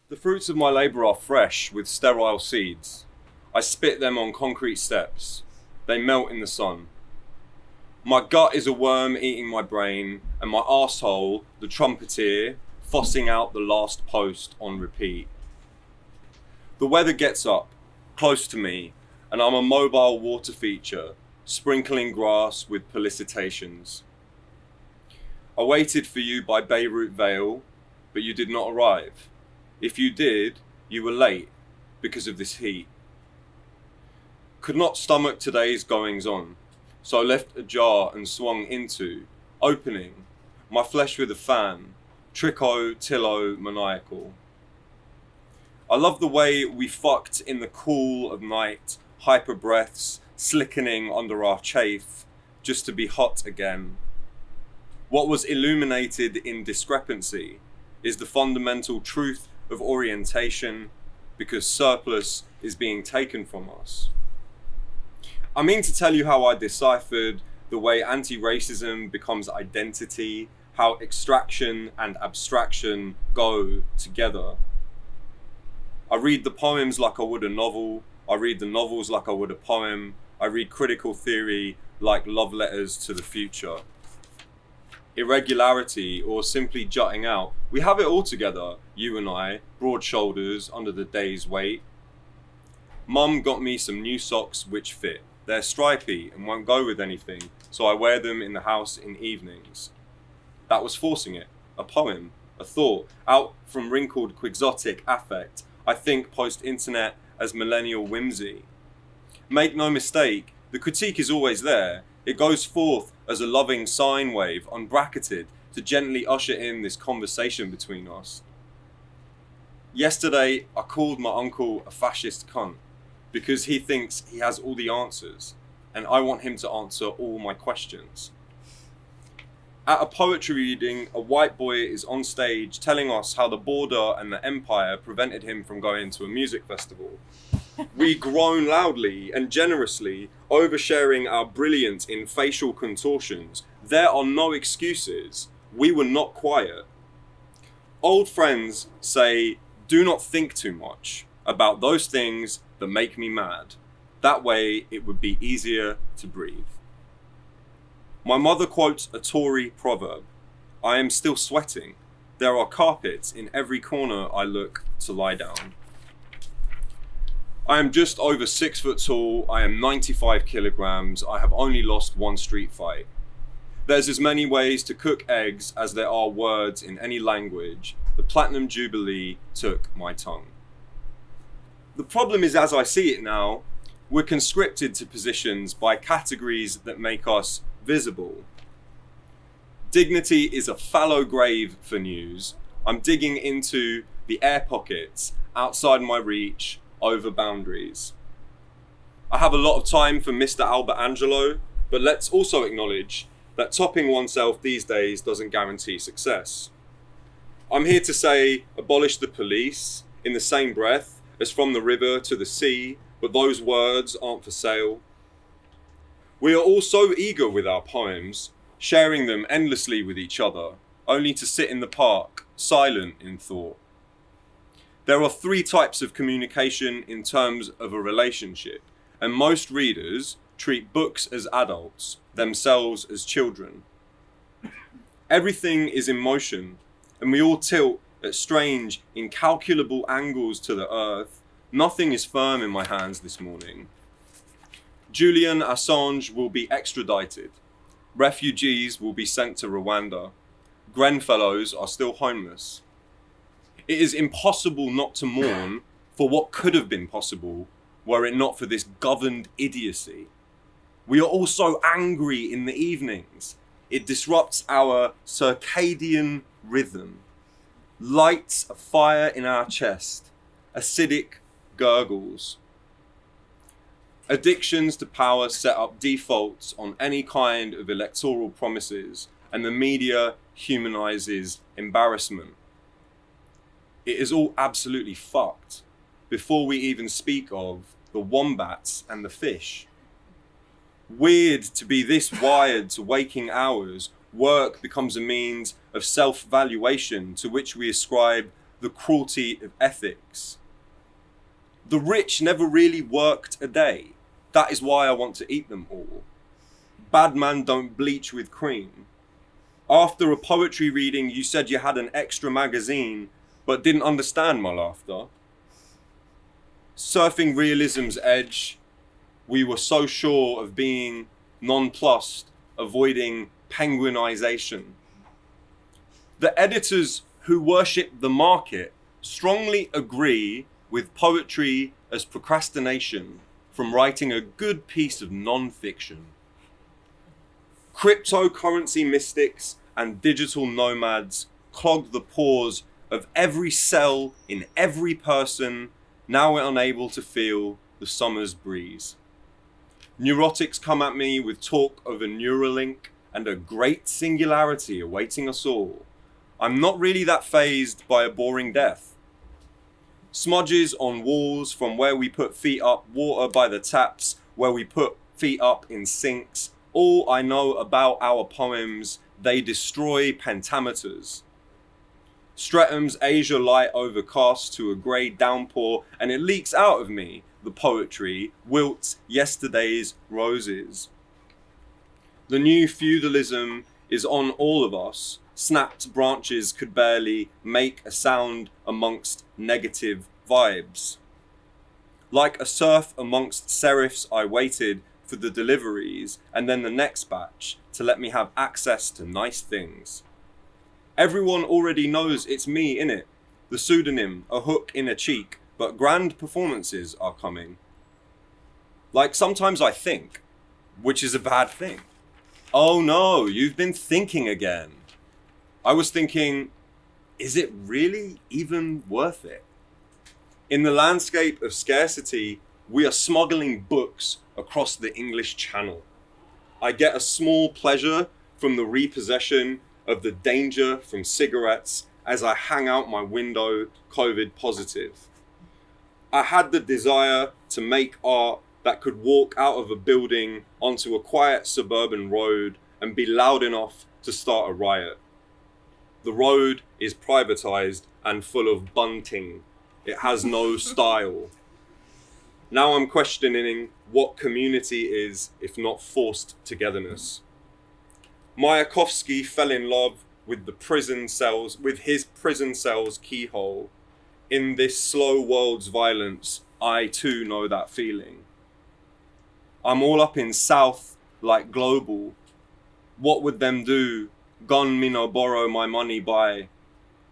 The fruits of my labour are fresh with sterile seeds. I spit them on concrete steps. They melt in the sun. My gut is a worm eating my brain, and my arsehole, the trumpeter, fossing out the last post on repeat. The weather gets up, close to me, and I'm a mobile water feature, sprinkling grass with felicitations. I waited for you by Beirut Vale, but you did not arrive. If you did, you were late because of this heat. Could not stomach today's goings on, so I left ajar and swung into, opening, my flesh with a fan, trico, tillo, maniacal. I love the way we fucked in the cool of night, hyper breaths, slickening under our chafe, just to be hot again. What was illuminated in discrepancy is the fundamental truth of orientation, because surplus is being taken from us. I mean to tell you how I deciphered the way anti-racism becomes identity, how extraction and abstraction go together. I read the poems like I would a novel, I read the novels like I would a poem, I read critical theory like love letters to the future. Irregularity or simply jutting out, we have it all together, you and I, broad shoulders under the day's weight. Mum got me some new socks which fit. They're stripy and won't go with anything, so I wear them in the house in evenings. That was forcing it, a poem, a thought, out from wrinkled quixotic affect, I think post-internet as millennial whimsy. Make no mistake, the critique is always there. It goes forth as a loving sine wave, unbracketed, to gently usher in this conversation between us. Yesterday, I called my uncle a fascist cunt because he thinks he has all the answers, and I want him to answer all my questions. At a poetry reading, a white boy is on stage telling us how the border and the empire prevented him from going to a music festival. We groan loudly and generously, oversharing our brilliance in facial contortions. There are no excuses. We were not quiet. Old friends say, do not think too much about those things that make me mad. That way it would be easier to breathe. My mother quotes a Tory proverb. I am still sweating. There are carpets in every corner I look to lie down. I am just over 6 foot tall. I am 95 kilograms. I have only lost one street fight. There's as many ways to cook eggs as there are words in any language. The Platinum Jubilee took my tongue. The problem is, as I see it now, we're conscripted to positions by categories that make us visible. Dignity is a fallow grave for news. I'm digging into the air pockets outside my reach, over boundaries. I have a lot of time for Mr. Albert Angelo, but let's also acknowledge that topping oneself these days doesn't guarantee success. I'm here to say abolish the police in the same breath as from the river to the sea, but those words aren't for sale. We are all so eager with our poems, sharing them endlessly with each other, only to sit in the park, silent in thought. There are 3 types of communication in terms of a relationship, and most readers treat books as adults, themselves as children. Everything is in motion, and we all tilt at strange, incalculable angles to the earth. Nothing is firm in my hands this morning. Julian Assange will be extradited. Refugees will be sent to Rwanda. Grenfellows are still homeless. It is impossible not to mourn for what could have been possible were it not for this governed idiocy. We are all so angry in the evenings. It disrupts our circadian rhythm, lights a fire in our chest, acidic gurgles. Addictions to power set up defaults on any kind of electoral promises, and the media humanizes embarrassment. It is all absolutely fucked, before we even speak of the wombats and the fish. Weird to be this wired to waking hours, work becomes a means of self-valuation to which we ascribe the cruelty of ethics. The rich never really worked a day. That is why I want to eat them all. Bad man don't bleach with cream. After a poetry reading, you said you had an extra magazine, but didn't understand my laughter. Surfing realism's edge, we were so sure of being nonplussed, avoiding penguinization. The editors who worship the market strongly agree with poetry as procrastination from writing a good piece of non-fiction. Cryptocurrency mystics and digital nomads clog the pores of every cell in every person, now unable to feel the summer's breeze. Neurotics come at me with talk of a Neuralink and a great singularity awaiting us all. I'm not really that fazed by a boring death. Smudges on walls from where we put feet up, water by the taps, where we put feet up in sinks. All I know about our poems, they destroy pentameters. Stretham's Asia light overcast to a grey downpour, and it leaks out of me. The poetry wilts yesterday's roses. The new feudalism is on all of us. Snapped branches could barely make a sound amongst negative vibes. Like a serf amongst serifs, I waited for the deliveries and then the next batch to let me have access to nice things. Everyone already knows it's me, innit? The pseudonym, a hook in a cheek, but grand performances are coming. Like sometimes I think, which is a bad thing. Oh no, you've been thinking again. I was thinking, is it really even worth it? In the landscape of scarcity, we are smuggling books across the English Channel. I get a small pleasure from the repossession of the danger from cigarettes as I hang out my window, COVID positive. I had the desire to make art that could walk out of a building onto a quiet suburban road and be loud enough to start a riot. The road is privatized and full of bunting. It has no style. Now I'm questioning what community is, if not forced togetherness. Mayakovsky fell in love with his prison cell's keyhole. In this slow world's violence, I too know that feeling. I'm all up in South like global. What would them do? Gun me no borrow my money buy.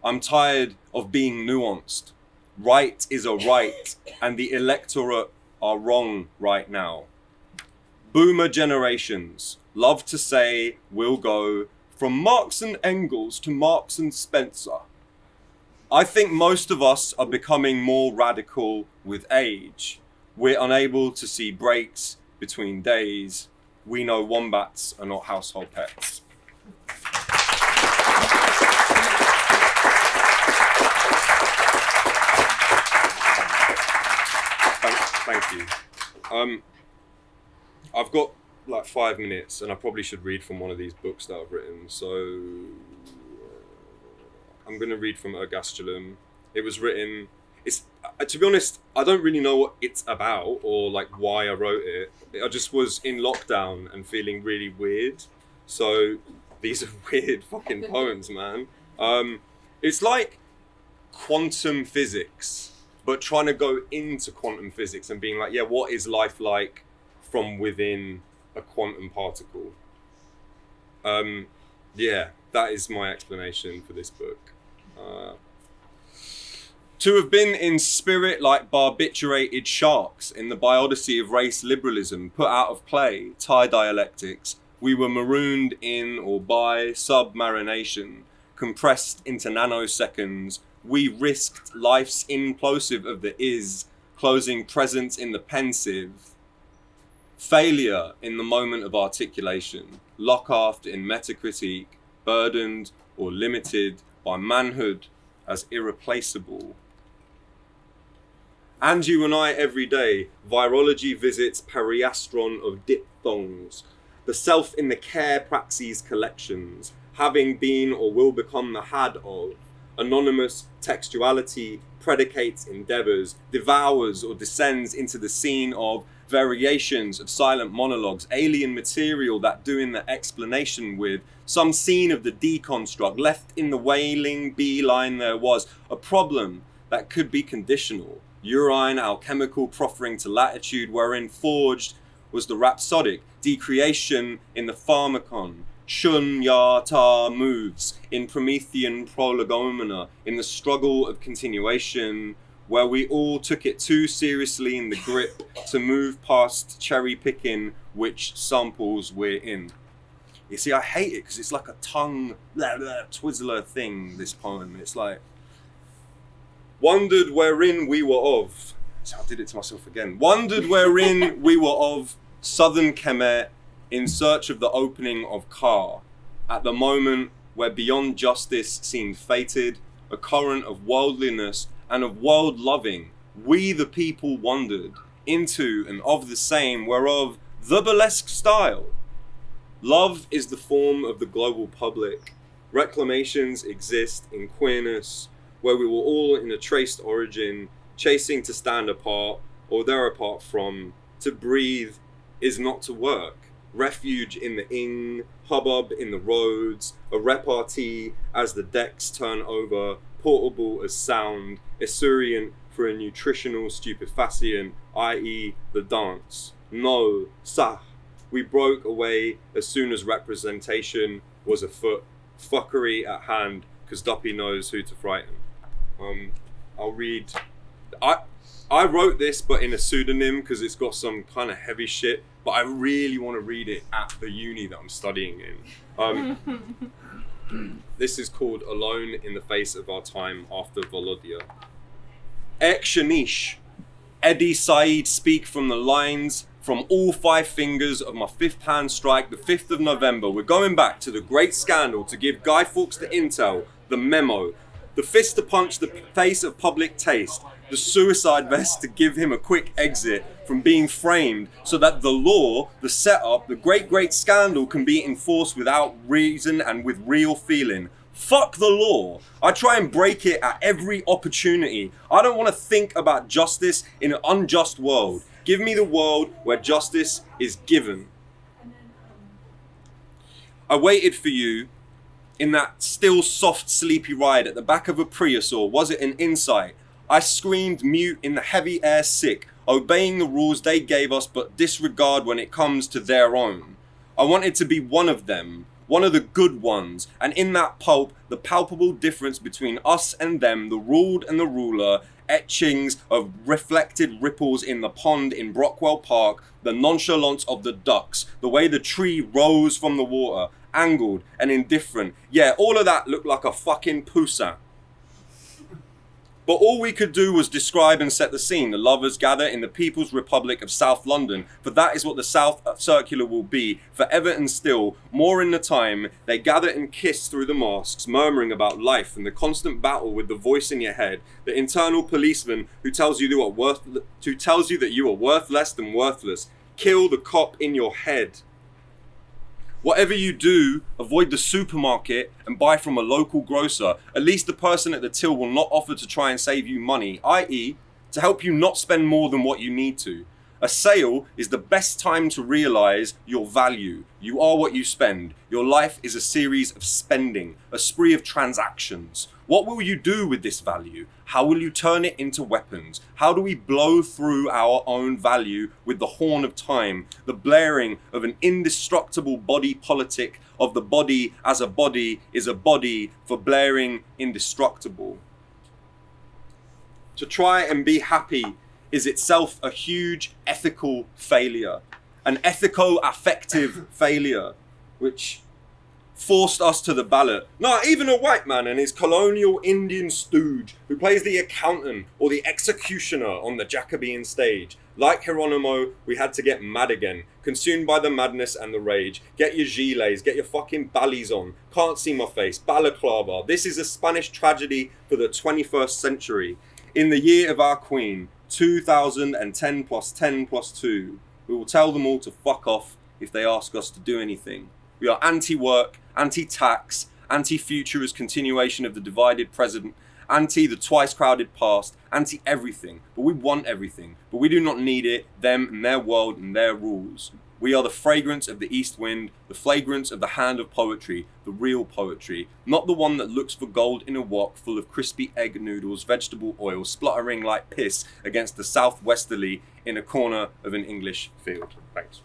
I'm tired of being nuanced. Right is a right, and the electorate are wrong right now. Boomer generations love to say we'll go from Marx and Engels to Marx and Spencer. I think most of us are becoming more radical with age. We're unable to see breaks between days. We know wombats are not household pets. Thank you. I've got like 5 minutes and I probably should read from one of these books that I've written. So I'm going to read from Ergastulum. It was written, to be honest, I don't really know what it's about or like why I wrote it. I just was in lockdown and feeling really weird. So these are weird fucking poems, man. It's like quantum physics, but trying to go into quantum physics and being like, yeah, what is life like from within a quantum particle? Yeah, that is my explanation for this book. To have been in spirit like barbiturated sharks in the biodyssey of race liberalism, put out of play, tie-dialectics, we were marooned in or by submarination, compressed into nanoseconds. We risked life's implosive of the is, closing presence in the pensive. Failure in the moment of articulation, Lockhart in metacritique, burdened or limited by manhood as irreplaceable. And you and I every day, virology visits periastron of diphthongs, the self in the care praxis collections, having been or will become the had of, Anonymous textuality predicates endeavours, devours or descends into the scene of variations of silent monologues, alien material that doing the explanation with, some scene of the deconstruct, left in the wailing beeline there was, a problem that could be conditional, urine alchemical proffering to latitude wherein forged was the rhapsodic decreation in the pharmacon, shunyata moves in Promethean prolegomena, in the struggle of continuation, where we all took it too seriously in the grip to move past cherry picking which samples we're in. You see, I hate it because it's like a tongue twizzler thing, this poem. It's like, wondered wherein we were of, so I did it to myself again, wondered wherein we were of southern Kemet in search of the opening of Ka, at the moment where beyond justice seemed fated, a current of worldliness and of world loving, we the people wandered into and of the same, whereof the burlesque style. Love is the form of the global public. Reclamations exist in queerness, where we were all in a traced origin, chasing to stand apart, or there apart from. To breathe is not to work. Refuge in the ing, hubbub in the roads, a repartee as the decks turn over, portable as sound, esurient for a nutritional stupefacient, i.e. the dance. No, sah, we broke away as soon as representation was afoot, fuckery at hand, cause Duppy knows who to frighten. I'll read, I wrote this but in a pseudonym because it's got some kind of heavy shit, but I really want to read it at the uni that I'm studying in. This is called Alone in the Face of Our Time after Volodya. Ek Shanish, Eddie Said speak from the lines from all 5 fingers of my 5th hand strike, the 5th of November. We're going back to the great scandal to give Guy Fawkes the intel, the memo, the fist to punch the face of public taste, the suicide vest to give him a quick exit from being framed so that the law, the setup, the great scandal can be enforced without reason and with real feeling. Fuck the law. I try and break it at every opportunity. I don't want to think about justice in an unjust world. Give me the world where justice is given. I waited for you in that still soft sleepy ride at the back of a Prius, or was it an Insight? I screamed mute in the heavy air sick, obeying the rules they gave us but disregard when it comes to their own. I wanted to be one of them, one of the good ones, and in that pulp, the palpable difference between us and them, the ruled and the ruler, etchings of reflected ripples in the pond in Brockwell Park, the nonchalance of the ducks, the way the tree rose from the water, angled and indifferent. Yeah, all of that looked like a fucking poussin. But all we could do was describe and set the scene. The lovers gather in the People's Republic of South London, for that is what the South Circular will be, forever and still. More in the time, they gather and kiss through the masks, murmuring about life and the constant battle with the voice in your head, the internal policeman who tells you that you are worth less than worthless. Kill the cop in your head. Whatever you do, avoid the supermarket and buy from a local grocer. At least the person at the till will not offer to try and save you money, i.e. to help you not spend more than what you need to. A sale is the best time to realise your value. You are what you spend. Your life is a series of spending, a spree of transactions. What will you do with this value? How will you turn it into weapons? How do we blow through our own value with the horn of time, the blaring of an indestructible body politic of the body as a body is a body for blaring indestructible? To try and be happy is itself a huge ethical failure, an ethico-affective failure, which forced us to the ballot. Not even a white man and his colonial Indian stooge who plays the accountant or the executioner on the Jacobean stage. Like Geronimo, we had to get mad again, consumed by the madness and the rage. Get your gilets, get your fucking ballies on. Can't see my face, balaclava. This is a Spanish tragedy for the 21st century. In the year of our queen, 2010 plus 10 plus 2, we will tell them all to fuck off if they ask us to do anything. We are anti-work, anti-tax, Anti-future as continuation of the divided present. Anti the twice crowded past. Anti everything. But we want everything. But we do not need it, them and their world and their rules. We are the fragrance of the east wind, the flagrance of the hand of poetry, the real poetry, not the one that looks for gold in a wok full of crispy egg noodles, vegetable oil, spluttering like piss against the southwesterly in a corner of an English field. Thanks.